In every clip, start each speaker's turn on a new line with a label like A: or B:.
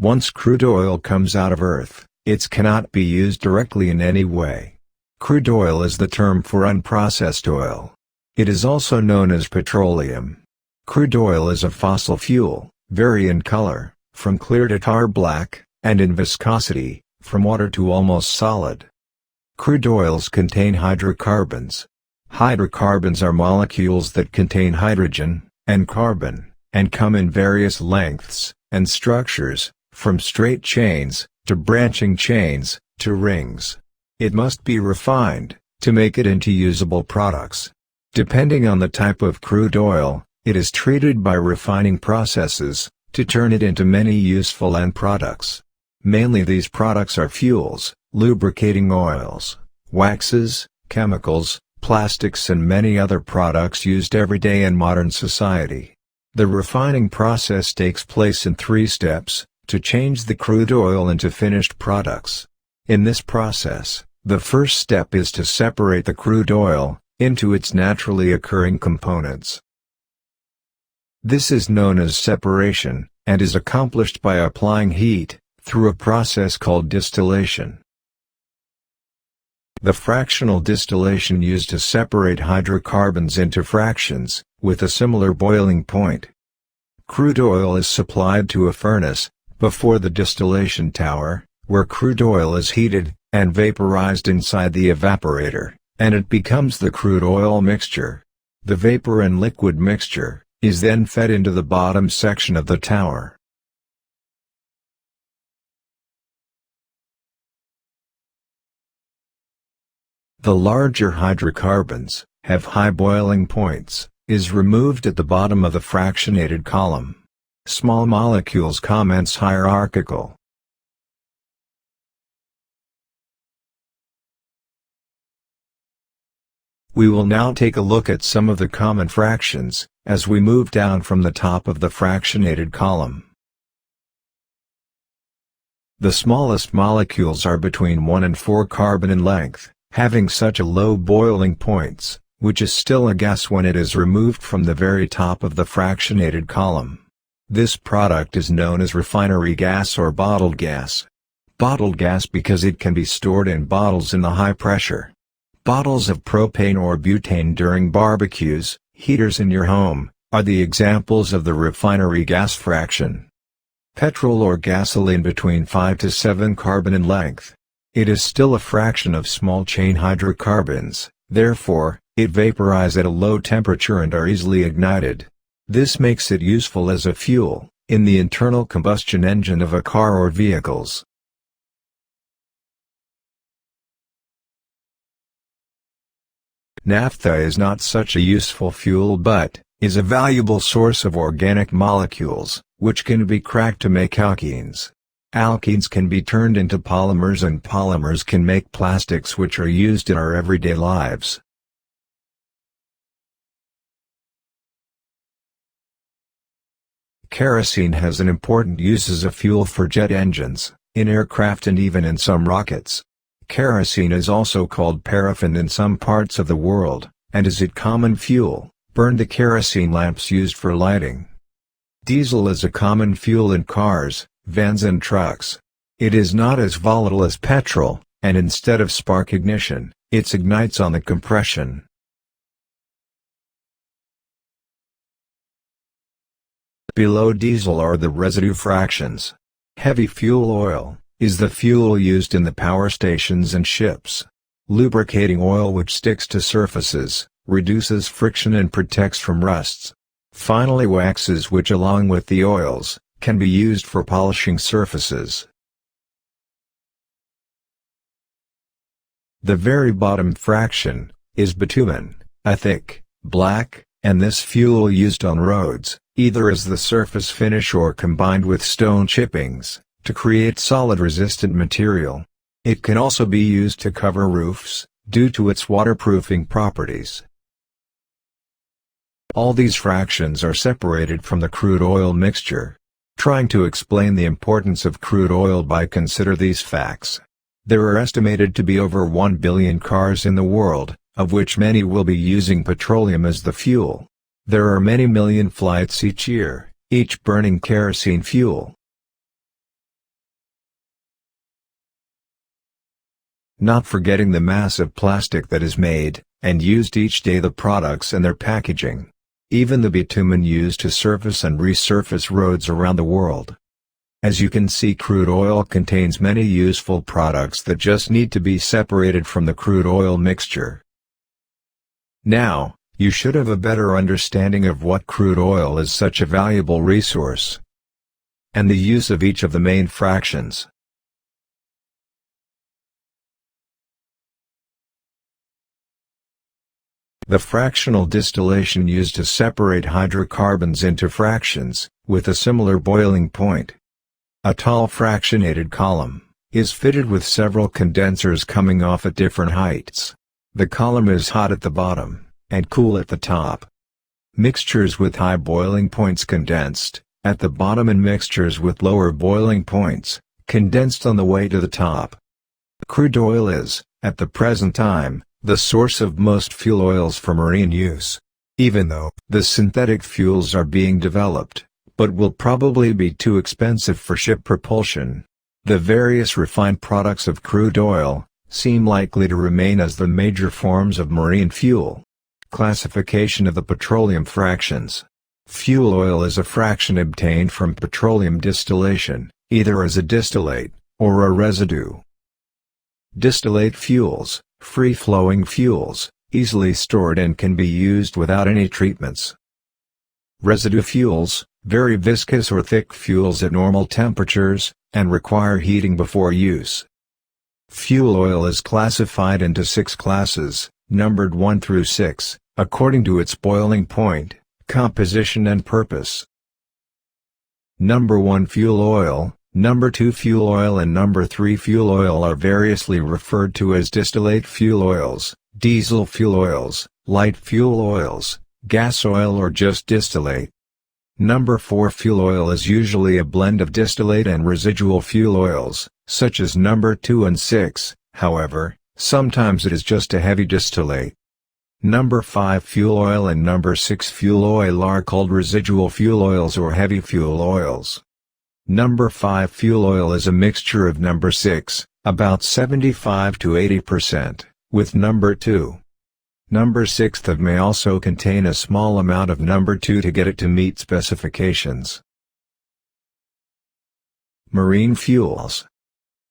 A: Once crude oil comes out of earth, it cannot be used directly in any way. Crude oil is the term for unprocessed oil. It is also known as petroleum. Crude oil is a fossil fuel, vary in color, from clear to tar black, and in viscosity, from water to almost solid. Crude oils contain hydrocarbons. Hydrocarbons are molecules that contain hydrogen and carbon, and come in various lengths and structures, from straight chains, to branching chains, to rings. It must be refined to make it into usable products. Depending on the type of crude oil, it is treated by refining processes to turn it into many useful end products. Mainly these products are fuels, lubricating oils, waxes, chemicals, plastics and many other products used every day in modern society. The refining process takes place in 3 steps, to change the crude oil into finished products. In this process, the first step is to separate the crude oil into its naturally occurring components. This is known as separation, and is accomplished by applying heat, through a process called distillation. The fractional distillation used to separate hydrocarbons into fractions, with a similar boiling point. Crude oil is supplied to a furnace, before the distillation tower, where crude oil is heated, and vaporized inside the evaporator, and it becomes the crude oil mixture. The vapor and liquid mixture is then fed into the bottom section of the tower. The larger hydrocarbons have high boiling points, is removed at the bottom of the fractionated column. Small molecules commence hierarchical. We will now take a look at some of the common fractions, as we move down from the top of the fractionated column. The smallest molecules are between 1 and 4 carbon in length, having such a low boiling points, which is still a gas when it is removed from the very top of the fractionated column. This product is known as refinery gas or bottled gas. Bottled gas because it can be stored in bottles in the high pressure. Bottles of propane or butane during barbecues, heaters in your home, are the examples of the refinery gas fraction. Petrol or gasoline between 5 to 7 carbon in length. It is still a fraction of small chain hydrocarbons, therefore, it vaporize at a low temperature and are easily ignited. This makes it useful as a fuel, in the internal combustion engine of a car or vehicles. Naphtha is not such a useful fuel but is a valuable source of organic molecules, which can be cracked to make alkenes. Alkenes can be turned into polymers and polymers can make plastics which are used in our everyday lives. Kerosene has an important use as a fuel for jet engines, in aircraft and even in some rockets. Kerosene is also called paraffin in some parts of the world, and is it common fuel, burned the kerosene lamps used for lighting. Diesel is a common fuel in cars, vans and trucks. It is not as volatile as petrol, and instead of spark ignition, it ignites on the compression. Below diesel are the residue fractions. Heavy fuel oil is the fuel used in the power stations and ships. Lubricating oil which sticks to surfaces, reduces friction and protects from rusts. Finally, waxes which along with the oils, can be used for polishing surfaces. The very bottom fraction is bitumen, a thick, black, and this fuel used on roads, either as the surface finish or combined with stone chippings, to create solid resistant material. It can also be used to cover roofs, due to its waterproofing properties. All these fractions are separated from the crude oil mixture. Trying to explain the importance of crude oil by consider these facts. There are estimated to be over 1 billion cars in the world, of which many will be using petroleum as the fuel. There are many million flights each year, each burning kerosene fuel. not forgetting the massive plastic that is made and used each day, the products and their packaging. Even the bitumen used to surface and resurface roads around the world. As you can see, crude oil contains many useful products that just need to be separated from the crude oil mixture. Now, you should have a better understanding of what crude oil is such a valuable resource, and the use of each of the main fractions. The fractional distillation used to separate hydrocarbons into fractions, with a similar boiling point. A tall fractionated column is fitted with several condensers coming off at different heights. The column is hot at the bottom, and cool at the top. Mixtures with high boiling points condensed at the bottom, and mixtures with lower boiling points condensed on the way to the top. Crude oil is, at the present time, the source of most fuel oils for marine use. Even though the synthetic fuels are being developed, but will probably be too expensive for ship propulsion, the various refined products of crude oil seem likely to remain as the major forms of marine fuel. Classification of the petroleum fractions. Fuel oil is a fraction obtained from petroleum distillation, either as a distillate or a residue. Distillate fuels, free-flowing fuels, easily stored and can be used without any treatments. Residue fuels, very viscous or thick fuels at normal temperatures, and require heating before use. Fuel oil is classified into 6 classes, numbered 1 through 6, according to its boiling point, composition and purpose. Number 1 fuel oil, Number 2 fuel oil and Number 3 fuel oil are variously referred to as distillate fuel oils, diesel fuel oils, light fuel oils, gas oil, or just distillate. Number 4 fuel oil is usually a blend of distillate and residual fuel oils, such as Number 2 and 6, however, sometimes it is just a heavy distillate. Number 5 fuel oil and Number 6 fuel oil are called residual fuel oils or heavy fuel oils. Number 5 fuel oil is a mixture of Number 6, about 75 to 80%, with Number 2. Number 6 may also contain a small amount of Number 2 to get it to meet specifications. Marine fuels.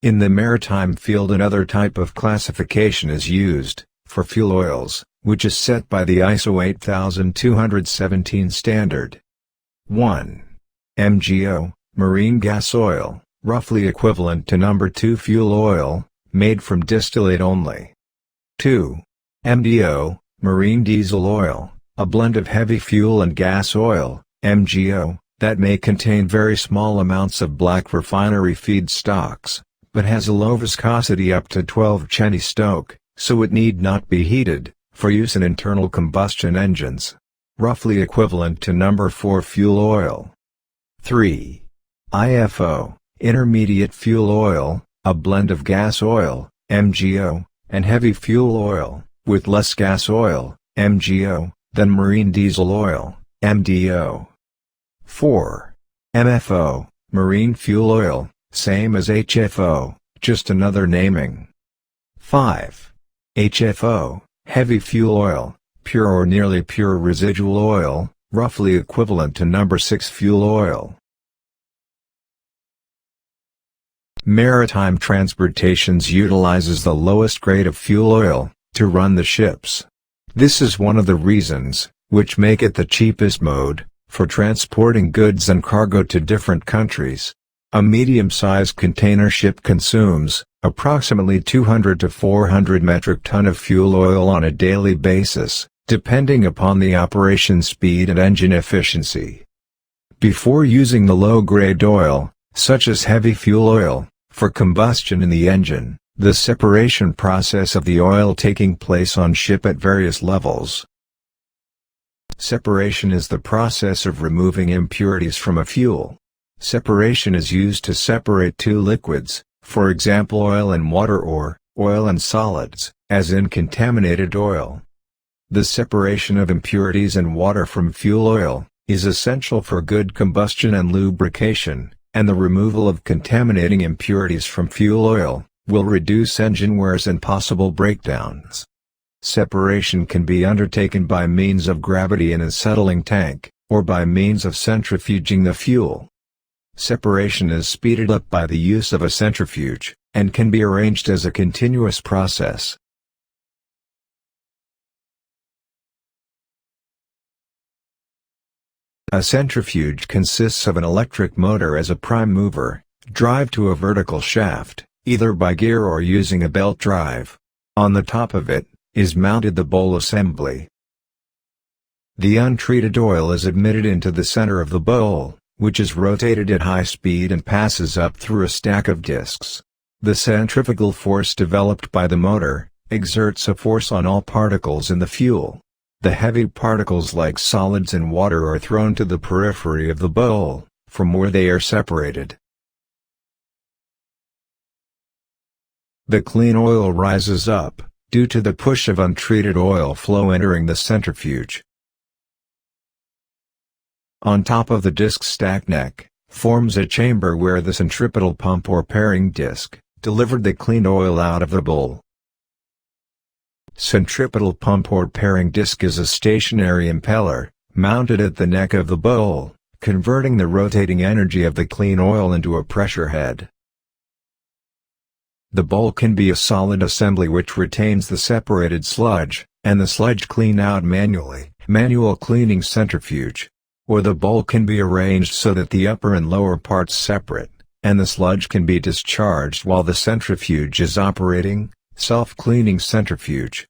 A: In the maritime field, another type of classification is used for fuel oils, which is set by the ISO 8217 standard. 1. MGO. Marine gas oil, roughly equivalent to Number 2 fuel oil, made from distillate only. 2. MDO, marine diesel oil, a blend of heavy fuel and gas oil, MGO, that may contain very small amounts of black refinery feedstocks, but has a low viscosity up to 12 Cheney Stoke, so it need not be heated, for use in internal combustion engines. Roughly equivalent to Number 4 fuel oil. 3. IFO, intermediate fuel oil, a blend of gas oil, MGO, and heavy fuel oil, with less gas oil, MGO, than marine diesel oil, MDO. 4. MFO, marine fuel oil, same as HFO, just another naming. 5. HFO, heavy fuel oil, pure or nearly pure residual oil, roughly equivalent to Number 6 fuel oil. Maritime transportations utilizes the lowest grade of fuel oil to run the ships. This is one of the reasons which make it the cheapest mode for transporting goods and cargo to different countries. A medium-sized container ship consumes approximately 200 to 400 metric ton of fuel oil on a daily basis, depending upon the operation speed and engine efficiency. Before using the low-grade oil, such as heavy fuel oil, for combustion in the engine, the separation process of the oil taking place on ship at various levels. Separation is the process of removing impurities from a fuel. Separation is used to separate two liquids, for example oil and water, or oil and solids, as in contaminated oil. The separation of impurities and water from fuel oil is essential for good combustion and lubrication, and the removal of contaminating impurities from fuel oil will reduce engine wears and possible breakdowns. Separation can be undertaken by means of gravity in a settling tank, or by means of centrifuging the fuel. Separation is speeded up by the use of a centrifuge, and can be arranged as a continuous process. A centrifuge consists of an electric motor as a prime mover, drive to a vertical shaft, either by gear or using a belt drive. On the top of it, is mounted the bowl assembly. The untreated oil is admitted into the center of the bowl, which is rotated at high speed and passes up through a stack of discs. The centrifugal force developed by the motor exerts a force on all particles in the fuel. The heavy particles like solids and water are thrown to the periphery of the bowl, from where they are separated. The clean oil rises up, due to the push of untreated oil flow entering the centrifuge. On top of the disc stack neck, forms a chamber where the centripetal pump or pairing disc delivered the clean oil out of the bowl. Centripetal pump or pairing disc is a stationary impeller, mounted at the neck of the bowl, converting the rotating energy of the clean oil into a pressure head. The bowl can be a solid assembly which retains the separated sludge, and the sludge clean out manually, manual cleaning centrifuge. Or the bowl can be arranged so that the upper and lower parts separate, and the sludge can be discharged while the centrifuge is operating, self-cleaning centrifuge.